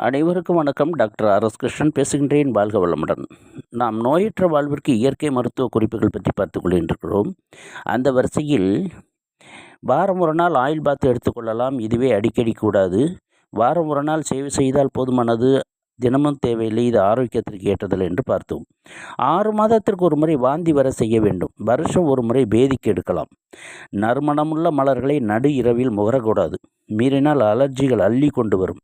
அனைவருக்கும் வணக்கம். Doctor R S. Krishnan பேசுகின்றேன். வாழ்க வளமுடன். நாம் நோயற்ற வாழ்விற்கு இயற்கை மருத்துவ குறிப்புகள் பற்றி பார்த்து கொண்டிருக்கிறோம். அந்த வரிசையில் வாரம் ஒரு நாள் ஆயில் பாத் எடுத்துக்கொள்ளலாம். இதுவே அடிக்கடி கூடாது. வாரம் ஒரு நாள் சேவை செய்தால் போதுமானது. தினமும் தேவையில்லை. இது ஆரோக்கியத்திற்கு ஏற்றதில்லை என்று பார்த்தோம். 6 மாதத்திற்கு ஒரு முறை வாந்தி வர செய்ய வேண்டும். வருஷம் ஒரு முறை பேதிக்கு எடுக்கலாம். நறுமணமுள்ள மலர்களை நடு இரவில் முகரக்கூடாது. மீறினால் அலர்ஜிகள் அள்ளி கொண்டு வரும்.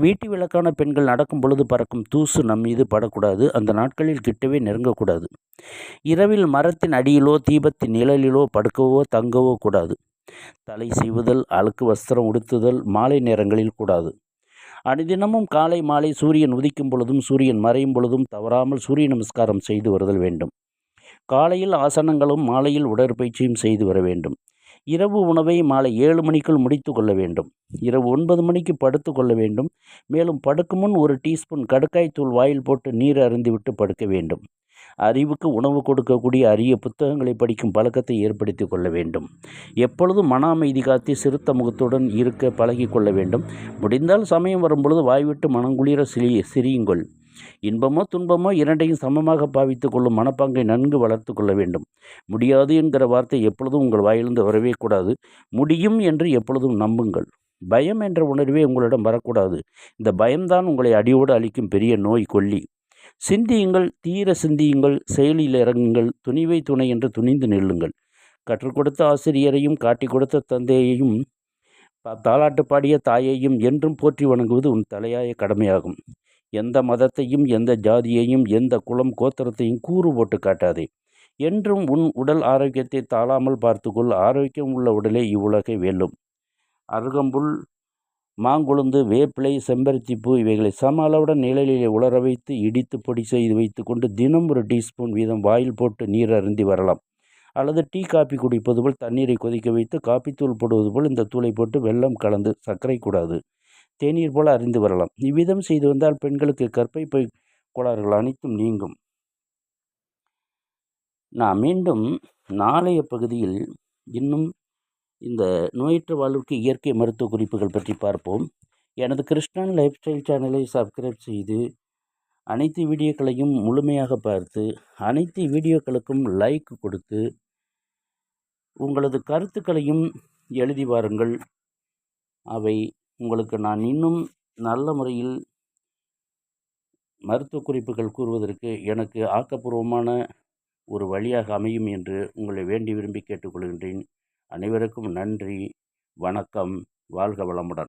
வீட்டு விளக்கான பெண்கள் நடக்கும் பொழுது பறக்கும் தூசு நம் மீது படக்கூடாது. அந்த நாட்களில் கிட்டவே நெருங்கக்கூடாது. இரவில் மரத்தின் அடியிலோ தீபத்தின் நிழலிலோ படுக்கவோ தங்கவோ கூடாது. தலை சீவுதல், அழுக்கு வஸ்திரம் உடுத்துதல் மாலை நேரங்களில் கூடாது. அனுதினமும் காலை மாலை சூரியன் உதிக்கும் பொழுதும் சூரியன் மறையும் பொழுதும் தவறாமல் சூரிய நமஸ்காரம் செய்து வருதல் வேண்டும். காலையில் ஆசனங்களும் மாலையில் உடற்பயிற்சியும் செய்து வர வேண்டும். இரவு உணவை மாலை 7 மணிக்குள் முடித்து கொள்ள வேண்டும். இரவு 9 மணிக்கு படுத்து கொள்ள வேண்டும். மேலும் படுக்கும் முன் 1 டீஸ்பூன் கடுக்காய் தூள் வாயில் போட்டு நீர் அருந்திவிட்டு படுக்க வேண்டும். அறிவுக்கு உணவு கொடுக்கக்கூடிய அரிய புத்தகங்களை படிக்கும் பழக்கத்தை ஏற்படுத்தி கொள்ள வேண்டும். எப்பொழுதும் மன அமைதி காத்து சிறுத்த முகத்துடன் இருக்க பழகி கொள்ள வேண்டும். முடிந்தால் சமயம் வரும்பொழுது வாய்விட்டு மனங்குளிர சிரியுங்கள். இன்பமோ துன்பமோ இரண்டையும் சமமாக பாவித்து கொள்ளும் மனப்பாங்கை நன்கு வளர்த்து கொள்ள வேண்டும். முடியாது என்கிற வார்த்தை எப்பொழுதும் உங்கள் வாயிலிருந்து வரவே கூடாது. முடியும் என்று எப்பொழுதும் நம்புங்கள். பயம் என்ற உணர்வே உங்களிடம் வரக்கூடாது. இந்த பயம்தான் உங்களை அடியோடு அளிக்கும் பெரிய நோய் கொல்லி. சிந்தியுங்கள், தீர சிந்தியுங்கள், செயலில் இறங்குங்கள். துணிவை துணை என்று துணிந்து நில்லுங்கள். கற்றுக் கொடுத்த ஆசிரியரையும் காட்டி கொடுத்த தந்தையையும் தாலாட்டு பாடிய தாயையும் என்றும் போற்றி வணங்குவது உன் தலையாய கடமையாகும். எந்த மதத்தையும் எந்த ஜாதியையும் எந்த குலம் கோத்திரத்தையும் கூறு போட்டு காட்டாதே. என்றும் உன் உடல் ஆரோக்கியத்தை தாழாமல் பார்த்துக்கொள். ஆரோக்கியம் உள்ள உடலே இவ்வுலகை வெல்லும். அருகம்புல், மாங்கொழுந்து, வேப்பிலை, செம்பருத்திப்பூ இவைகளை சம அளவுடன் நிழலிலே உலர வைத்து இடித்து பொடி செய்து வைத்து கொண்டு தினம் 1 டீஸ்பூன் வீதம் வாயில் போட்டு நீர் அருந்தி வரலாம். அல்லது டீ காப்பி குடிப்பது போல் தண்ணீரை கொதிக்க வைத்து காப்பித்தூள் போடுவது போல் இந்த தூளை போட்டு வெல்லம் கலந்து, சர்க்கரை கூடாது, தேநீர் போல அறிந்து வரலாம். இவ்விதம் செய்து வந்தால் பெண்களுக்கு கர்ப்பை பை கோளாறுகள் அனைத்தும் நீங்கும். நான் மீண்டும் நாளைய பகுதியில் இன்னும் இந்த நோயற்ற வாழ்வுக்கு இயற்கை மருத்துவ குறிப்புகள் பற்றி பார்ப்போம். எனது கிருஷ்ணன் லைஃப் ஸ்டைல் சேனலை சப்ஸ்கிரைப் செய்து அனைத்து வீடியோக்களையும் முழுமையாக பார்த்து அனைத்து வீடியோக்களுக்கும் லைக் கொடுத்து உங்களது கருத்துக்களையும் எழுதி வாருங்கள். அவை உங்களுக்கு நான் இன்னும் நல்ல முறையில் மருத்துவ குறிப்புகள் கூறுவதற்கு எனக்கு ஆக்கப்பூர்வமான ஒரு வழியாக அமையும் என்று உங்களை வேண்டி விரும்பி கேட்டுக்கொள்கின்றேன். அனைவருக்கும் நன்றி, வணக்கம், வாழ்க வளமுடன்.